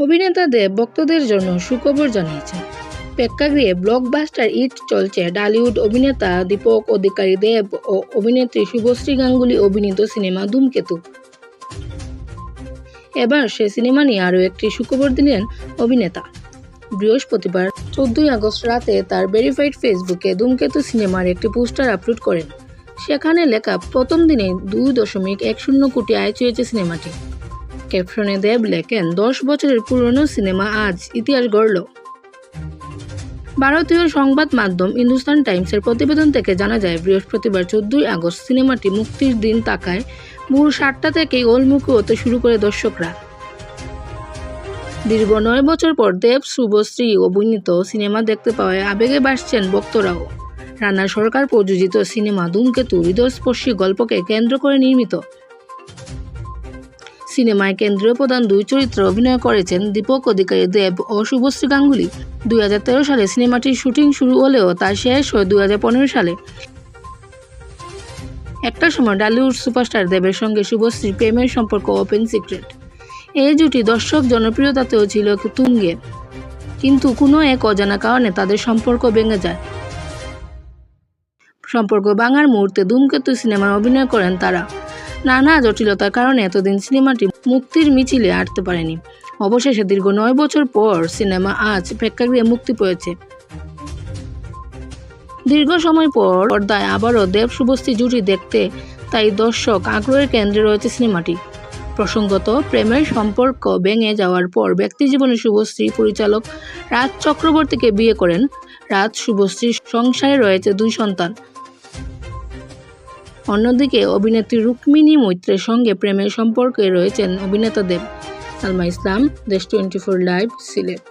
অভিনেতা দেব ভক্তদের জন্য সুখবর জানিয়েছেন। প্রেক্ষাগৃহে ব্লকবাস্টার হিট চলছে ঢালিউড অভিনেতা দীপক অধিকারী দেব ও অভিনেত্রী শুভশ্রী গাঙ্গুলি অভিনীত সিনেমা ধূমকেতু। এবার সে সিনেমা নিয়ে আরও একটি সুখবর দিলেন অভিনেতা। বৃহস্পতিবার 14 আগস্ট রাতে তার ভেরিফাইড ফেসবুকে ধূমকেতু সিনেমার একটি পোস্টার আপলোড করেন। সেখানে লেখা, প্রথম দিনে 2.10 কোটি আয় ছুঁয়েছে সিনেমাটি। ক্যাপশনে দেব লেখেন, 10 বছরের পুরনো সিনেমা আজ ইতিহাস গড়ল। ভারতীয় সংবাদ মাধ্যম হিন্দুস্তান টাইমসের প্রতিবেদন থেকে জানা যায়, বৃহস্পতিবার 14 আগস্ট সিনেমাটি মুক্তির দিন তাকায় ভোর 7টা থেকেই গোলমুখী হতে শুরু করে দর্শকরা। দীর্ঘ 9 বছর পর দেব শুভশ্রী অভিনীত সিনেমা দেখতে পাওয়ায় আবেগে ভাসছেন ভক্তরাও। রানা সরকার প্রযোজিত সিনেমা ধূমকেতু হৃদয়স্পর্শী গল্পকে কেন্দ্র করে নির্মিত। সিনেমায় কেন্দ্রীয় প্রধান দুই চরিত্রে অভিনয় করেছেন দীপক অধিকারী দেব ও শুভশ্রী গাঙ্গুলি। 2013 সালে সিনেমাটির শুটিং শুরু হলেও তা শেষ হয় 2015 সালে। একটা সময় ঢালিউড সুপারস্টার দেবের সঙ্গে শুভশ্রীর প্রেমের সম্পর্ক ওপেন সিক্রেট। এই জুটি দর্শক জনপ্রিয়তাতেও ছিল তুঙ্গে, কিন্তু কোনো এক অজানা কারণে তাদের সম্পর্ক ভেঙে যায়। সম্পর্ক ভাঙার মুহূর্তে ধূমকেতু সিনেমায় অভিনয় করেন তারা। নানা জটিলতার কারণে এতদিন সিনেমাটি মুক্তির মিছিলে আটতে পারেনি। অবশেষে দীর্ঘ 9 বছর পর সিনেমা আজ প্রেক্ষাগৃহে মুক্তি পেয়েছে। দীর্ঘ সময় পর পর্দায় আবারও দেব শুভশ্রী জুটি দেখতে তাই দর্শক আগ্রহের কেন্দ্রে রয়েছে সিনেমাটি। প্রসঙ্গত, প্রেমের সম্পর্ক ভেঙে যাওয়ার পর ব্যক্তিজীবনে শুভশ্রী পরিচালক রাজ চক্রবর্তীকে বিয়ে করেন। রাজ শুভশ্রীর সংসারে রয়েছে 2 সন্তান। অন্যদিকে অভিনেত্রী রুক্মিণী মৈত্রের সঙ্গে প্রেমের সম্পর্কে রয়েছেন অভিনেতা দেব। সালমা ইসলাম, দেশ 24 লাইভ, সিলেট।